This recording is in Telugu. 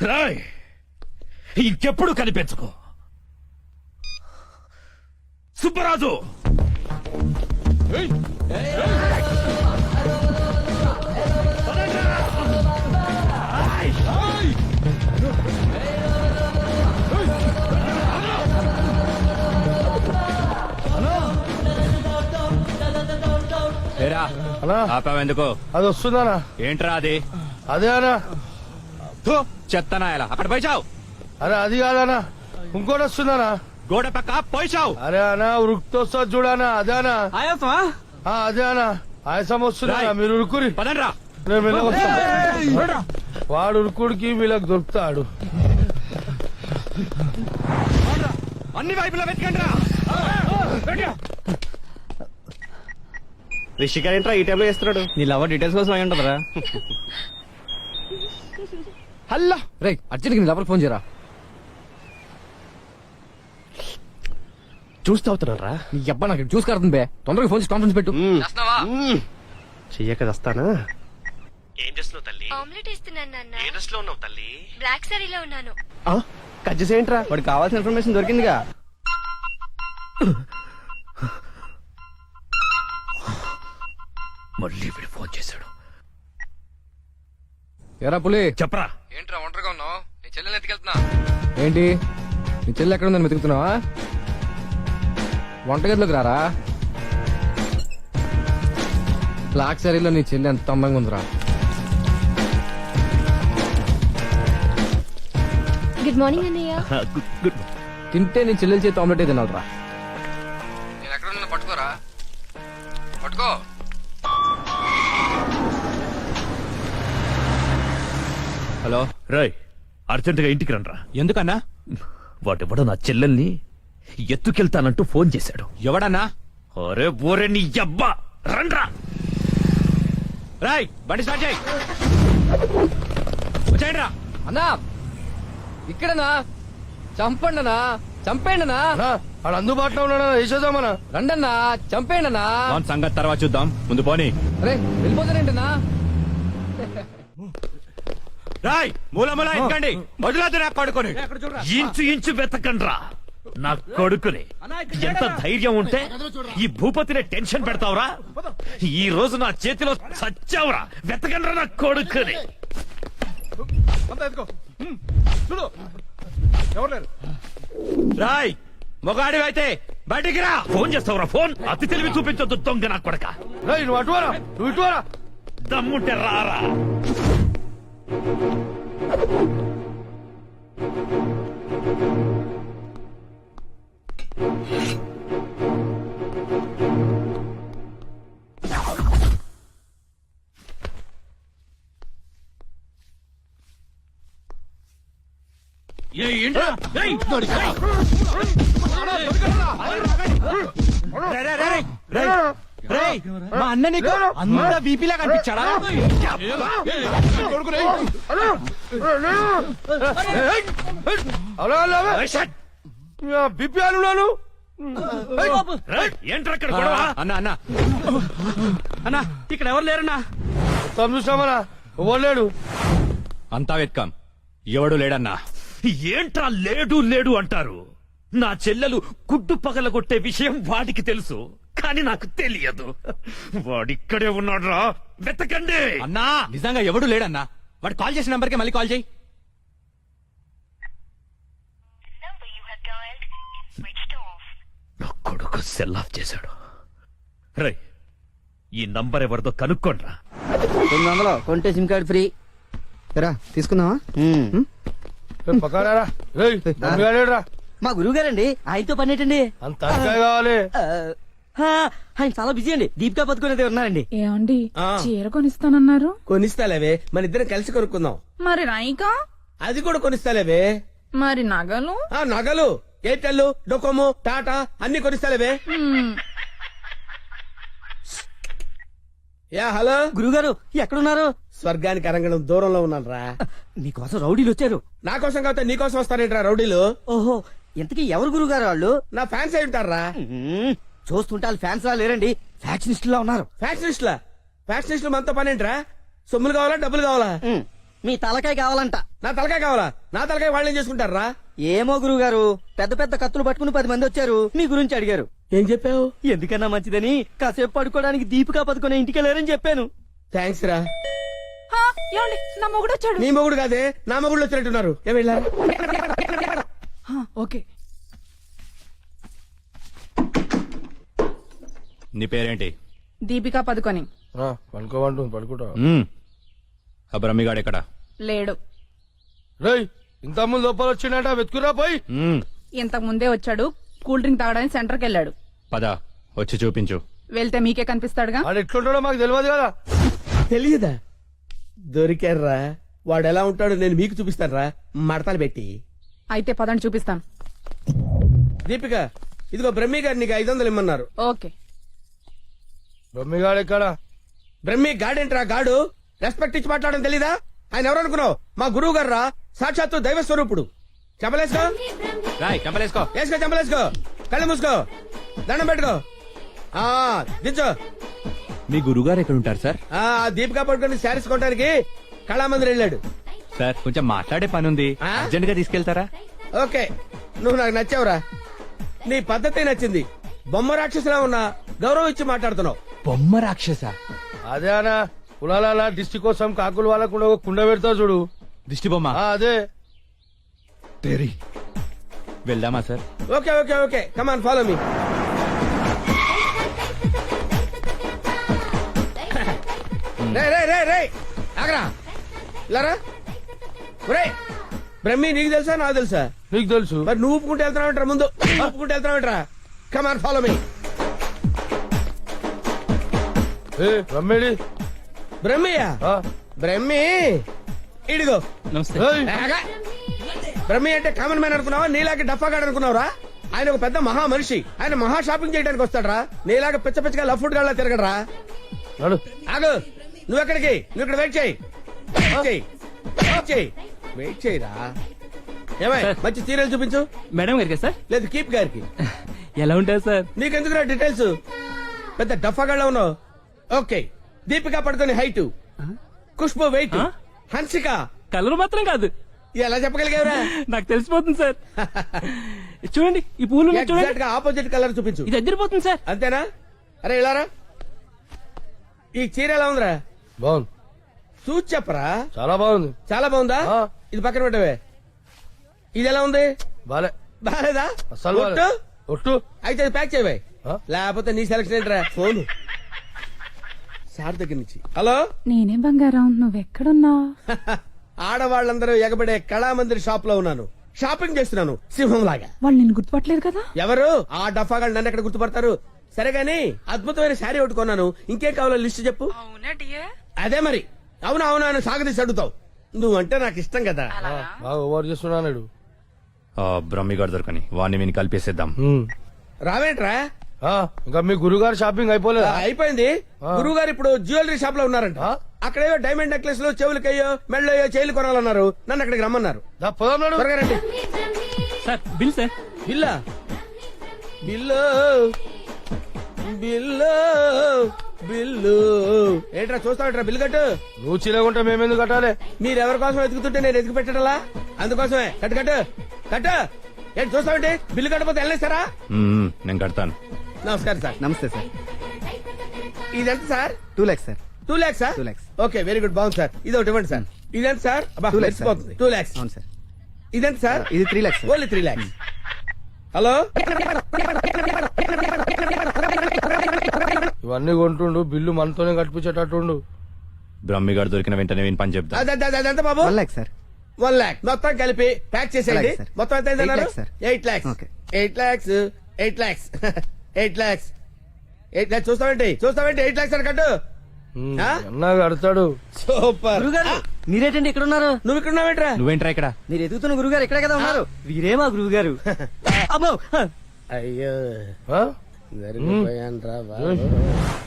రాయ్ ఇంకెప్పుడు కనిపించకు. సుబ్బరాజు ఆపావెందుకు? అది వస్తుందనా? ఏంట్రా అది? అదే అనా. చెత్తనా ఎలా అక్కడ పోయిచావు? అరే అది కాదనా, ఇంకోటి వస్తుందనా. గోడ పక్క పోయిచావు. అరే అనా ఉరుకుతో చూడనా, అదే అనా. అదే అనా, ఆయాసం వస్తున్నా. మీరు ఉరుకురి, పదండ్రా. నేను మెల్లగా వస్తా. వాడు ఉరుకుడికి వీళ్ళకి దొరుకుతాడు. అన్ని వైపులా వెతకండి రా. రిషి గారు ఏంట్రా ఈ టైంలో చేస్తున్నాడు? నీ లవర్ డీటెయిల్స్ కోసం అయి ఉంటదరా. హలో రే అర్జెంట్ నీ లవర్ ఫోన్ చేయరా. చూస్తూ అవుతున్నారా? నీ అబ్బా నాకు చూసుకారుతుంది బే. తొందరగా ఫోన్ చేసి కాన్ఫరెన్స్ పెట్టు. చెయ్యక వస్తానా? ఏం చేస్తున్నావు తల్లి? ఆమ్లెట్ ఇస్తున్నాను నాన్న. ఏ డ్రెస్ లో ఉన్నావు తల్లి? బ్లాక్ సారీలో ఉన్నాను. కజ్జెస్ ఏంట్రా? వాడికి కావాల్సిన ఇన్ఫర్మేషన్ దొరికిందిగా. మళ్ళీ వీడు ఫోన్ చేశాడు. ఎరా పులి చెప్పరా. ఏంట్రా ఒంటరిగా ఉన్నావు? నీ చెల్లెని ఎత్తుకెళ్తున్నా. ఏంటి నీ చెల్లి ఎక్కడ ఉందని వెతుకుతున్నావా? వంటగదిలోకి రారా. బ్లాక్ సారీలో నీ చెల్లి ఎంత అందంగా ఉందిరా. గుడ్ మార్నింగ్ అన్నయ్య. తింటే నీ చెల్లెల చేతి ఆమ్లెట్ తినాలరా. నేను ఎక్కడ ఉన్నా పట్టుకోరా. పట్టుకో. హలో రాయ్ అర్జెంట్ గా ఇంటికి రండ్రా. ఎందుకన్నా? వాడెవడో నా చెల్లెల్ని ఎత్తుకెళ్తానంటూ ఫోన్ చేశాడు. ఎవడన్నా? అరే బోరే నీ అబ్బా, రండ్రా. రాయ్ బండి స్టార్ట్ చేయి. వచ్చేయండి రా. అన్నా ఇక్కడనా? చంపండి అన్నా, చంపేయండి అన్నా. వాడు అందుబాటులో ఉన్నాడా? వేసేద్దామనా? రండన్నా, చంపేయండి అన్నా. సంగతి తర్వాత చూద్దాం, ముందు పోనీ. అరే వెళ్ళిపోతారేంటన్నా? రాయ్ మూల మూల ఎక్కండి, వదిలేదు నా కొడుకుని. ఇంచు ఇంచు వెతకండ్రా నా కొడుకుని. ఎంత ధైర్యం ఉంటే ఈ భూపతిని టెన్షన్ పెడతావురా? ఈ రోజు నా చేతిలో చచ్చావురా. వెతకండ్రా నా కొడుకుని. రాయ్ మొగాడివైతే బయటికి రా. ఫోన్ చేస్తావురా ఫోన్? అతి తెలివి చూపించొద్దు దొంగ నా కొడక. నువ్వు అటువారా, నువ్వు ఇటువారా. దమ్ముంటే రారా. మా అన్న నీకు అంత బీపీలా కనిపించాడా? బిపి అన్నాను. ఏంట్రా అక్కడ గొడవ? అన్న అన్న అన్న ఇక్కడ ఎవరు లేరన్నా? చూసామనా? ఎవరు లేడు. అంతా వెతకాం, ఎవడు లేడన్నా. ఏంట్రా లేడు లేడు అంటారు? నా చెల్లెలు గుడ్డు పగలగొట్టే విషయం వాడికి తెలుసు, కానీ నాకు తెలియదు. వాడిక్కడే ఉన్నాడ్రా, వెతకండి. అన్నా నిజంగా ఎవడు లేడన్నా. వాడు కాల్ చేసిన నంబర్కి మళ్ళీ కాల్ చేయి. నా కొడుకు సెల్ ఆఫ్ చేశాడు. రై ఈ నంబర్ ఎవరిదో కనుక్కోండ్రా. 200 కొంటే సిమ్ కార్డ్ ఫ్రీ. రా తీసుకుందామా? పక్కరా. మా గురువు గారండి, ఆయనతో పని ఏంటండి? అంత కావాలి. ఆయన చాలా బిజీ అండి. దీపికా పదుకునేది ఉన్నారండి. ఏమండి చీర కొనిస్తానన్నారు? కొనిస్తాలేవే, మన ఇద్దరం కలిసి కొనుక్కుందాం. మరి రాయికా? అది కూడా కొనిస్తాలేవే. మరి నగలు? నగలు ఎయిర్టెల్, డొకోమో, టాటా అన్ని కొనిస్తాలేవే. యా హలో గురుగారు ఎక్కడున్నారు? స్వర్గానికి అరంగడం దూరంలో ఉన్నాను రా. మీకోసం రౌడీలు వచ్చారు. నా కోసం కాకపోతే నీ కోసం వస్తానేంట్రా రౌడీలు? ఓహో, ఇంతకీ ఎవరు గురుగారు వాళ్ళు? నా ఫ్యాన్స్ అయి ఉంటారా? చూస్తుంటే వాళ్ళు ఫ్యాన్స్ లా లేరండి, ఫ్యాక్షనిస్ట్ లా ఉన్నారు. ఫ్యాక్షనిస్టులా? ఫ్యాక్షనిస్టులు మనతో పనేంట్రా? సొమ్ములు కావాలా డబ్బులు కావాలా? మీ తలకాయ కావాలంట. నా తలకాయ కావాలా? నా తలకాయ వాళ్ళు ఏం చేసుకుంటారా? ఏమో గురువు గారు, పెద్ద పెద్ద కత్తులు పట్టుకుని 10 మంది వచ్చారు, మీ గురించి అడిగారు. ఏం చెప్పావు? ఎందుకన్నా మంచిదని కాసేపు పడుకోవడానికి దీపికా పదుకునే ఇంటికి వెళ్ళారని చెప్పాను. థ్యాంక్స్ రా. హా, ఏమండి నా మొగుడు వచ్చాడు. నీ మొగుడు కాదే, నా మొగుడు వచ్చినట్టున్నారు. ఏం వెళ్ళా? హా, ఓకే. నీ పేరేంటి? దీపికా పదుకొని. పడుకోమంటుంది పడుకుంటా. ఆ బ్రహ్మిగాడు ఎక్కడ? లేడు. రేయ్, ఇంత ముందు లోపల వచ్చిండట, వెతుకురా పోయి. ఇంతకు ముందే వచ్చాడు, కూల్ డ్రింక్ తాగడానికి సెంటర్కి వెళ్ళాడు. పద వచ్చి చూపించు. వెళ్తే మీకే కనిపిస్తాడుగా. వాడు ఎట్లుంటాడో మాకు తెలియదు కదా. తెలియదా? దొరికారా? వాడు ఎలా ఉంటాడో నేను మీకు చూపిస్తారా, మడతలు పెట్టి. అయితే పదండి చూపిస్తాను. దీపిక, ఇదిగో బ్రహ్మి గారు నీకు 500 ఇమ్మన్నారు. ఓకే. బొమ్మిగాడు ఎక్కడ? బ్రహ్మి గాడేంట్రా గాడు? రెస్పెక్ట్ ఇచ్చి మాట్లాడడం తెలీదా? ఆయన ఎవరు అనుకున్నావు? మా గురువు గారు రా, సాక్షాత్తు దైవ స్వరూపుడు. చెప్పలేసుకో, చంపలేసుకో. వేసుకో, చెప్పలేసుకో, కళ్ళు మూసుకో, దండం పెట్టుకో. ఆ దించో. మీ గురుగారు ఎక్కడ ఉంటారు సార్? ఆ దీపికా పట్టుకుని శారీస్ కొట్టడానికి కళామందిర్ వెళ్ళాడు. సార్ కొంచెం మాట్లాడే పని ఉంది, ఆ? అర్జెంట్ గా తీసుకెళ్తారా? ఓకే, నువ్వు నాకు నచ్చావురా. నీ పద్ధతి నచ్చింది. బొమ్మ రాక్షసులా ఉన్నా గౌరవం ఇచ్చి మాట్లాడుతున్నావు. బొమ్మ రాక్షస? అదే అనా, కులాల దిష్టి కోసం కాకులు వాళ్ళకుండా ఒక కుండ పెడతావు చూడు. దిష్టి బొమ్మ? అదే. తెరి వెళ్దామా sir? Okay okay okay, come on follow me. రే రే రే రే ఆగరా, ఇలారా. ఒరే బ్రహ్మి, నీకు తెలుసా నాకు తెలుసా? నీకు తెలుసు. మరి నువ్వు ఒప్పుకుంటే వెళ్తున్నావంటరా? ముందు నువ్వు ఒప్పుకుంటే వెళ్తున్నావంటరా? కమాన్ ఫాలో మీ. రమ్మేడి. బ్రహ్మియా? బ్రహ్మి ఇడిగో. ఆగా. బ్రహ్మి అంటే కామన్ మ్యాన్ అనుకున్నావా? నీలాగే డఫాగాడు అనుకున్నావురా? ఆయన ఒక పెద్ద మహా మనిషి. ఆయన మహా షాపింగ్ చేయడానికి వస్తాడరా. నీలాగా పిచ్చ పిచ్చగా లఫ్ ఫుడ్ గా తిరగడరా. ఆగు, నువ్వెక్కడికి? నువ్వు ఇక్కడ వెయిట్ చేయి. వెయిట్ చేయరా. ఏమై మంచి సీరియల్ చూపించు. మేడం గారికి సార్? లేదు కీప్ గారికి. ఎలా ఉంటారు సార్? నీకెందుకురా డీటెయిల్స్? పెద్ద డఫాగాళ్ళ ఉన్నావు. Okay, Deepika Padukone height, Khushbu weight, Hansika colour మాత్రం కాదు. ఎలా చెప్పగలిగావురా? నాకు తెలిసిపోతుంది సార్. చూడండి ఈ పూలు ఎగ్జాక్ట్ గా ఆపోజిట్ కలర్ చూపించు. ఇది ఎదిరిపోతుంది సార్. అంతేనా? అరే ఇలారా. ఈ చీర ఎలా ఉందిరా? బాగుంది. చూసి చెప్పరా. చాలా బాగుంది. చాలా బాగుందా? ఆ. ఇది పక్కన పెట్టవే. ఇది ఎలా ఉంది? బాలే. బాలేదా? అసలు ఒట్టు? ఒట్టు. అయితే అది ప్యాక్ చేయవే. ఆ? లేకపోతే నీ సెలక్షన్ ఏంట్రా? ఫోన్ సార్ దగ్గర నుంచి. హలో. నేనే బంగారం, నువ్వెక్కడున్నావు? ఆడవాళ్ళందరూ ఎగబడే కళామందిర్ షాప్ లో ఉన్నాను. షాపింగ్ చేస్తున్నాను సింహం లాగా. వాళ్ళు నిన్ను గుర్తుపట్టలేదు కదా? ఎవరు ఆ డఫాగాళ్ళు నన్ను ఎక్కడ గుర్తుపడతారు? సరే గాని అద్భుతమైన శారీ ఒకటి కొన్నాను. ఇంకేం కావాలో లిస్ట్ చెప్పు. అదే మరి. అవును అవును అని సాగదీసి అడుగుతావు. నువ్వంటే నాకు ఇష్టం కదా. బాగా ఓవర్ చేస్తున్నాడు. బ్రహ్మిగాడు దొరకని వాడిని విని కలిపేసేద్దాం. రావేంట్రా? ఇంకా మీ గురుగారు షాపింగ్ అయిపోలేదా? అయిపోయింది. గురువు గారు ఇప్పుడు జ్యువెలరీ షాప్ లో ఉన్నారంట. అక్కడేవో డైమండ్ నెక్లెస్ లో చెవులకయ్యో మెళ్ళయ్యో చైలు కొనాలన్నారు. నన్ను అక్కడికి రమ్మన్నారు. త్వరగా రండి. Sir bill sir. బిల్లా? బిల్లు బిల్లు బిల్లు ఏంట్రా చూస్తావుట్రా? బిల్లు కట్టు. నువ్వు చిలకుంటే మేమెందుకు కట్టాలి? మీరెవరి కోసం వెతుకుతుంటే నేను ఎతికి పెట్టడలా? అందుకోసమే. కట్టు కట్టు కట్టు. ఏంటి చూస్తావంటే? బిల్లు కట్టకపోతే వెళ్ళేస్తారా? నేను కడతాను. నమస్కారం సార్. నమస్తే సార్. ఇదెంత sir? 2 lakhs sir. 2 lakhs sir? 2 lakhs. Okay, very good, బాగుంది సార్. ఇది ఒకటి ఇవ్వండి సార్. ఇదెంత సార్? 2 lakhs sir. 2 lakhs. అవును సార్. ఇదెంత సార్? ఇది 3 lakhs sir. Only 3 lakhs. Hello. ఇవన్నీ కొంటుండు, బిల్లు మనతోనే కట్టించేటట్టుండు. బ్రహ్మిగాడు దొరికిన వెంటనే విని పని చెప్తా. అదంత బాబు? 1 lakh సార్. 1 lakh మొత్తం కలిపి ప్యాక్ చేసేయండి. అలాగే సార్. మొత్తం ఎంత అయిందన్నారు? 8 lakhs sir. 8 lakhs. Okay. 8 lakhs. 8 lakhs. 8 lakhs. 8 lakhs చూస్తావేంటి? 8 lakhs అని కట్టు. ఆ? అన్నా కడతాడు. సూపర్. గురుగారు మీరేటండి ఇక్కడ ఉన్నారు? నువ్వు ఇక్కడ ఉన్నావేంట్రా? నువ్వేంట్రా ఇక్కడ? మీరు ఎదుగుతున్న గురుగారు ఇక్కడే కదా ఉన్నారు. వీరే మా గురువు గారు. అమ్మో. అయ్యో ఆ? జరిగిపోయాను రా బాబు.